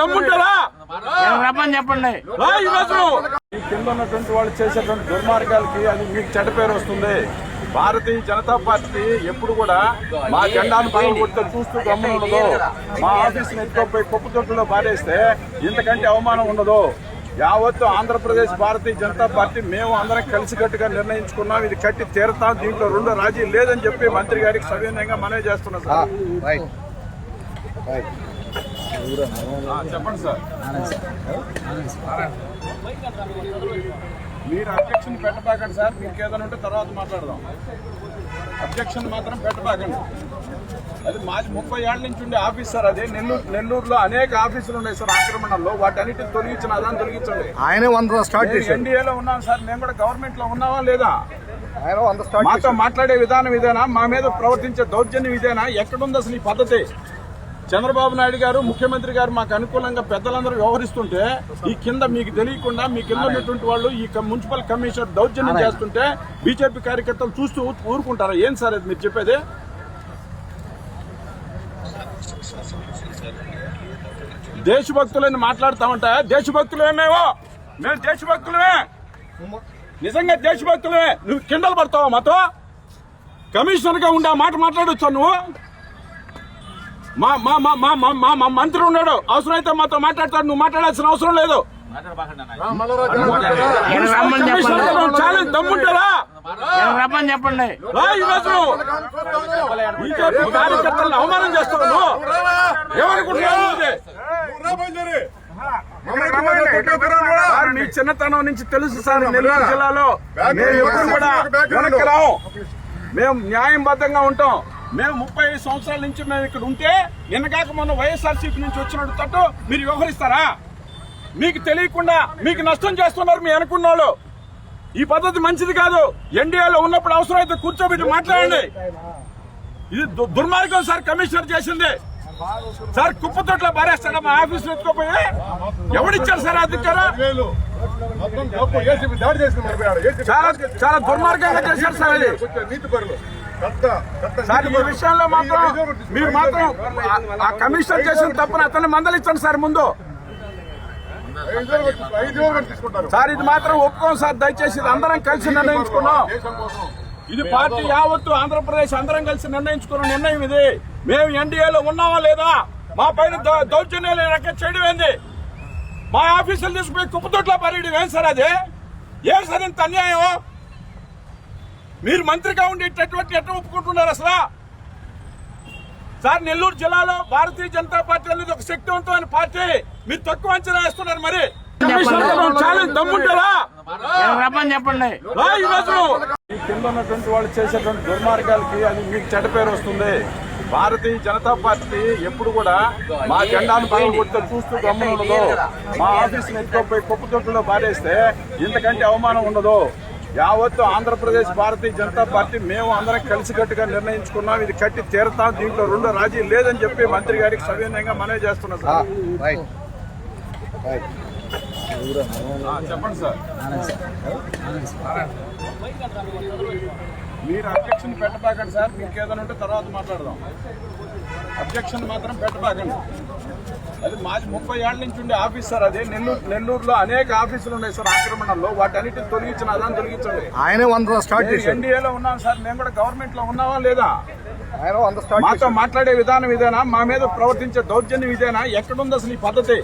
దమ్ముంటారా చెప్పండి. ఈ కింద ఉన్నటువంటి వాళ్ళు చేసేటువంటి దుర్మార్గాలకి అది మీకు చెడ్డ పేరు వస్తుంది. భారతీయ జనతా పార్టీ ఎప్పుడు కూడా మా జెండాను పగలగొడితే చూస్తూ గమ్మున ఉండదు. మా ఆఫీసుని ఎత్తుకోపోయి కుప్ప తొట్టులో పారేస్తే ఇంతకంటే అవమానం ఉండదు. యావత్తు ఆంధ్రప్రదేశ్ భారతీయ జనతా పార్టీ మేము అందరం కలిసికట్టుగా నిర్ణయించుకున్నాం. ఇది కట్టి తీరతాం, దీంట్లో రెండో రాజీ లేదని చెప్పి మంత్రి గారికి సవినయంగా మనవి చేస్తున్నాం సార్. చెప్పండి సార్. మీరు అబ్జెక్షన్ పెట్టబాకండి సార్. మీకు ఏదైనా ఉంటే తర్వాత మాట్లాడదాం. అబ్జెక్షన్ మాత్రం పెట్టబాకండి. అది మాది 30 ఏళ్ల నుంచి ఉండే ఆఫీస్ సార్. అదే నెల్లూరులో అనేక ఆఫీసులు ఉన్నాయి సార్ ఆక్రమణలో. వాటన్నిటిని తొలగించిన అదాన్ని తొలగించండి. ఎన్డీఏలో ఉన్నాం సార్. మేము కూడా గవర్నమెంట్ లో ఉన్నావా లేదా? మాతో మాట్లాడే విధానం ఇదేనా? మా మీద ప్రవర్తించే దౌర్జన్యం ఇదేనా? ఎక్కడుంది అసలు ఈ పద్ధతి? చంద్రబాబు నాయుడు గారు ముఖ్యమంత్రి గారు మాకు అనుకూలంగా పెద్దలందరూ వ్యవహరిస్తుంటే ఈ కింద మీకు తెలియకుండా మీ కింద ఉన్నటువంటి వాళ్ళు ఈ మున్సిపల్ కమిషనర్ దౌర్జన్యం చేస్తుంటే బీజేపీ కార్యకర్తలు చూస్తూ ఊరుకుంటారా? ఏం సార్ అది మీరు చెప్పేది? దేశభక్తులని మాట్లాడుతామంట. దేశభక్తులేమేవో మేము దేశభక్తులమే, నిజంగా దేశభక్తులమే. నువ్వు కిండలు పడతావా మాతో? కమిషనర్ గా ఉండే మాట మాట్లాడొచ్చా నువ్వు? మా మంత్రి ఉన్నాడు, అవసరమైతే మాతో మాట్లాడతాడు. నువ్వు మాట్లాడాల్సిన అవసరం లేదు. చాలా దమ్ముంటారా చెప్పండి. ఈరోజు బీజేపీ కార్యకర్తలను అవమానం చేస్తున్నావు. ఏమనుకుంటున్నావు? మీ చిన్నతనం నుంచి తెలుసు సార్. నెల్లూరు జిల్లాలో మేము ఎప్పుడు కూడా వెనక్కి రాము. మేము న్యాయబద్ధంగా ఉంటాం. మేము 35 సంవత్సరాల నుంచి మేము ఇక్కడ ఉంటే నిన్నగాక మొన్న వైఎస్ఆర్సీపీ నుంచి వచ్చినట్టు తట్టు మీరు వ్యవహరిస్తారా? మీకు తెలియకుండా మీకు నష్టం చేస్తున్నారు మీ అనుకున్న వాళ్ళు. ఈ పద్ధతి మంచిది కాదు. ఎన్డీఏలో ఉన్నప్పుడు అవసరమైతే కూర్చోబెట్టి మాట్లాడండి. ఇది దుర్మార్గం సార్ కమిషనర్ చేసింది సార్. కుప్పతోట్ల బారేస్తాడా మా ఆఫీసులో ఎత్తుకోపోయి? ఎవడిచ్చారు సార్ అధికారం? చాలా దుర్మార్గంగా చేశారు సార్. అది సార్ ఈ విషయంలో మాత్రం మీరు మాత్రం ఆ కమిషనర్ చేసిన తప్పును అతన్ని మందలించండి సార్ ముందు. సార్ ఇది మాత్రం ఒప్పుకోం సార్. దయచేసి ఇది అందరం కలిసి నిర్ణయించుకున్నాం. ఇది పార్టీ యావత్తు ఆంధ్రప్రదేశ్ అందరం కలిసి నిర్ణయించుకున్న నిర్ణయం ఇది. మేము ఎన్డీఏలో ఉన్నావా లేదా? మా పైన దౌర్జన్యాలు చేయడం ఏంది? మా ఆఫీసులు తీసుకుపోయి కుప్పతోట్ల పరిగెడం ఏం సార్? అదే ఏం సార్ ఇంత అన్యాయం? మీరు మంత్రిగా ఉండి ఎట్లా ఒప్పుకుంటున్నారు అసలు? సార్ నెల్లూరు జిల్లాలో భారతీయ జనతా పార్టీ అనేది ఒక శక్తివంతమైన పార్టీ. మీరు తక్కువ అంచనా వేస్తున్నారు. మరి చాలా దమ్ముంటారా చెప్పండి. ఈరోజు ఈ కింద ఉన్నటువంటి వాళ్ళు చేసేటువంటి దుర్మార్గాలకి అది మీకు చెడ్డ పేరు వస్తుంది. భారతీయ జనతా పార్టీ ఎప్పుడు కూడా మా జెండాను పగలగొడితే చూస్తూ గమ్మున ఉండదు. మా ఆఫీసుని ఎత్తుకోపోయి కుప్ప తొట్టులో పారేస్తే ఇంతకంటే అవమానం ఉండదు. యావత్తు ఆంధ్రప్రదేశ్ భారతీయ జనతా పార్టీ మేము అందరం కలిసికట్టుగా నిర్ణయించుకున్నాం. ఇది కట్టి తీరతాం, దీంట్లో రెండో రాజీ లేదని చెప్పి మంత్రి గారికి సవినయంగా మనవి చేస్తున్నాం సార్. చెప్పండి సార్. మీరు అబ్జెక్షన్ పెట్టబాకండి సార్. మీకు ఏదైనా ఉంటే తర్వాత మాట్లాడదాం. అబ్జెక్షన్ మాత్రం పెట్టబాకండి. అది మాది 30 ఏళ్ల నుంచి ఉండే ఆఫీస్ సార్. అదే నెల్లూరులో అనేక ఆఫీసులు ఉన్నాయి సార్ ఆక్రమణలో. వాటన్నిటిని తొలగించిన అదాన్ని తొలగించండి. ఎన్డీఏలో ఉన్నాం సార్. మేము కూడా గవర్నమెంట్ లో ఉన్నావా లేదా? మాతో మాట్లాడే విధానం ఇదేనా? మా మీద ప్రవర్తించే దౌర్జన్యం ఇదేనా? ఎక్కడుంది అసలు ఈ పద్ధతి?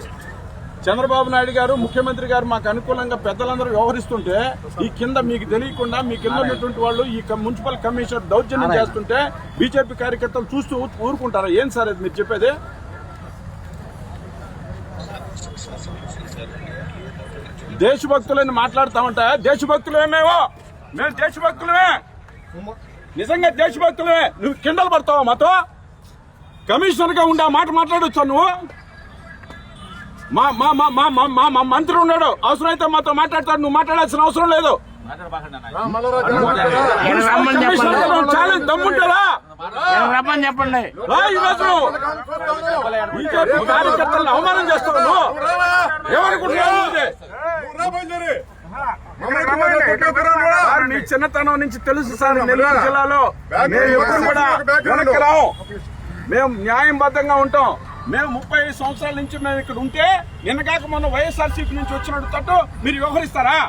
చంద్రబాబు నాయుడు గారు ముఖ్యమంత్రి గారు మాకు అనుకూలంగా పెద్దలందరూ వ్యవహరిస్తుంటే ఈ కింద మీకు తెలియకుండా మీ కింద ఉన్నటువంటి వాళ్ళు ఈ మున్సిపల్ కమిషనర్ దౌర్జన్యం చేస్తుంటే బీజేపీ కార్యకర్తలు చూస్తూ ఊరుకుంటారా? ఏం సార్ అది మీరు చెప్పేది? దేశభక్తులని మాట్లాడుతామంట. దేశభక్తులేమేవో మేము దేశభక్తులమే, నిజంగా దేశభక్తులమే. నువ్వు కిండలు పడతావా మాతో? కమిషనర్ గా ఉండే మాట మాట్లాడొచ్చా నువ్వు? మా మంత్రి ఉన్నాడు, అవసరమైతే మాతో మాట్లాడతాడు. నువ్వు మాట్లాడాల్సిన అవసరం లేదు. చాలా దమ్ముంటారా చెప్పండి. ఈరోజు బీజేపీ కార్యకర్తలను అవమానం చేస్తున్నావు. ఏమనుకుంటున్నావు? మీ చిన్నతనం నుంచి తెలుసు సార్. నెల్లూరు జిల్లాలో మేము ఎప్పుడు కూడా వెనక్కి రాము. మేము న్యాయబద్ధంగా ఉంటాం. మేము 35 సంవత్సరాల నుంచి మేము ఇక్కడ ఉంటే నిన్నగాక మొన్న వైఎస్ఆర్సీపీ నుంచి వచ్చినట్టు తట్టు మీరు వ్యవహరిస్తారా?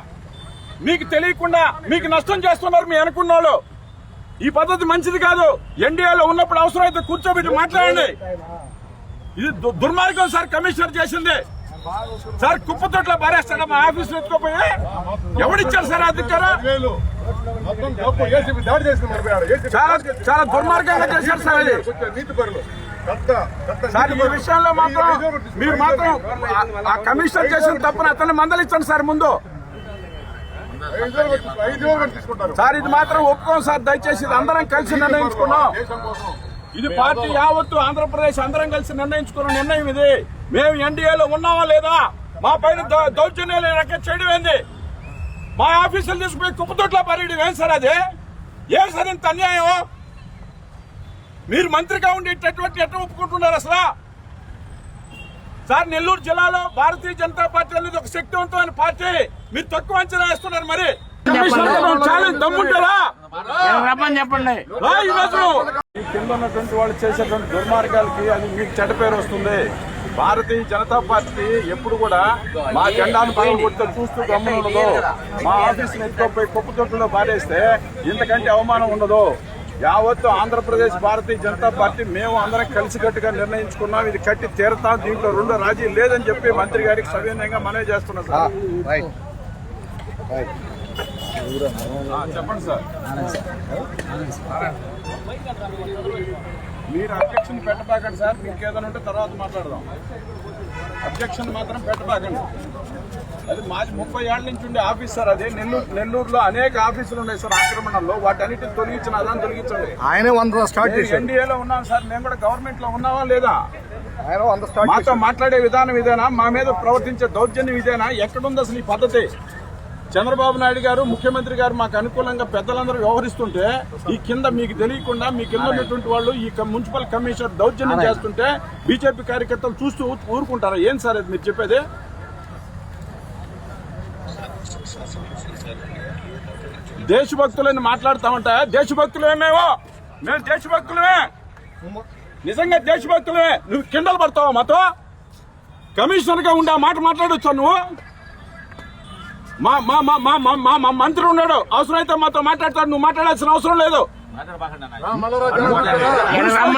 మీకు తెలియకుండా మీకు నష్టం చేస్తున్నారు మీ అనుకున్న వాళ్ళు. ఈ పద్ధతి మంచిది కాదు. ఎన్డీఏలో ఉన్నప్పుడు అవసరమైతే కూర్చోబెట్టి మాట్లాడండి. ఇది దుర్మార్గం సార్ కమిషనర్ చేసింది. సార్ కుప్పతోట్ల బారేస్తాడా మా ఆఫీసులో ఎత్తుకోపోయి? ఎవడిచ్చారు సార్ అధికారం? చాలా చాలా దుర్మార్గంగా చేశారు సార్ అది. సార్ ఈ విషయంలో మాత్రం మీరు మాత్రం ఆ కమిషనర్ చేసిన తప్పును అతన్ని మందలించండి సార్ ముందు. సార్ ఇది మాత్రం ఒప్పుకోం సార్. దయచేసి ఇది అందరం కలిసి నిర్ణయించుకున్నాం. ఇది పార్టీ యావత్తు ఆంధ్రప్రదేశ్ అందరం కలిసి నిర్ణయించుకున్న నిర్ణయం ఇది. మేము ఎన్డీఏలో ఉన్నామా లేదా? మా పైన దౌర్జన్యాలు రకం చేయడం ఏంది? మా ఆఫీసులు తీసుకుపోయి కుప్పతోట్ల పరిగెడం ఏం సార్? అదే ఏం సార్ ఇంత అన్యాయం? మీరు మంత్రిగా ఉండేటటువంటి ఎట్లా ఒప్పుకుంటున్నారు అసలు? సార్ నెల్లూరు జిల్లాలో భారతీయ జనతా పార్టీ అనేది ఒక శక్తివంతమైన పార్టీ. మీరు తక్కువ అంచనా వేస్తున్నారు. మరి చాలా దమ్ముంటారా? రమ్మని చెప్పండి. ఈ కింద ఉన్నటువంటి వాళ్ళు చేసేటువంటి దుర్మార్గాలకి అది మీకు చెడ్డ పేరు వస్తుంది. భారతీయ జనతా పార్టీ ఎప్పుడు కూడా మా జెండాను పగలగొడితే చూస్తూ గమ్మున ఉండదు. మా ఆఫీసుని ఎత్తుకోపోయి కుప్పతొట్టులో బారేస్తే ఇంతకంటే అవమానం ఉండదు. యావత్తు ఆంధ్రప్రదేశ్ భారతీయ జనతా పార్టీ మేము అందరం కలిసికట్టుగా నిర్ణయించుకున్నాం. ఇది కట్టి తీరతాం. దీంట్లో రెండు రాజీ లేదని చెప్పి మంత్రి గారికి సవినయంగా మనవి చేస్తున్నాం సార్. చెప్పండి సార్. మీరు అబ్జెక్షన్ పెట్టబాకండి సార్. మీకు ఏదైనా ఉంటే తర్వాత మాట్లాడదాం. అబ్జెక్షన్ మాత్రం పెట్టబాకండి. అది మాది 30 ఏళ్ల నుంచి ఉండే ఆఫీస్ సార్. అది నెల్లూరులో అనేక ఆఫీసులు ఉన్నాయి సార్ ఆక్రమణలో. వాటన్నిటిని తొలగించిన అదాన్ని తొలగించండి. ఆయన 100 స్టార్ట్ చేశారు. ఎన్డీఏలో ఉన్నాం సార్. మేము కూడా గవర్నమెంట్ లో ఉన్నావా లేదా? ఆయన 100 స్టార్ట్ మాతో మాట్లాడే విధానం ఇదేనా? మా మీద ప్రవర్తించే దౌర్జన్యం ఇదేనా? ఎక్కడుంది అసలు ఈ పద్ధతి? చంద్రబాబు నాయుడు గారు ముఖ్యమంత్రి గారు మాకు అనుకూలంగా పెద్దలందరూ వ్యవహరిస్తుంటే ఈ కింద మీకు తెలియకుండా మీ కింద ఉన్నటువంటి వాళ్ళు ఈ మున్సిపల్ కమిషనర్ దౌర్జన్యం చేస్తుంటే బీజేపీ కార్యకర్తలు చూస్తూ ఊరుకుంటారా? ఏం సార్ అది మీరు చెప్పేది? దేశభక్తులని మాట్లాడతామంటే దేశభక్తులమే మేము దేశభక్తులమే. నిజంగా దేశభక్తులమే. నువ్వు కిండలు పడతావా మాతో? కమిషనర్ గా ఉండే మాట మాట్లాడొచ్చా నువ్వు? మా మంత్రి ఉన్నాడు, అవసరమైతే మాతో మాట్లాడతాడు. నువ్వు మాట్లాడాల్సిన అవసరం లేదు.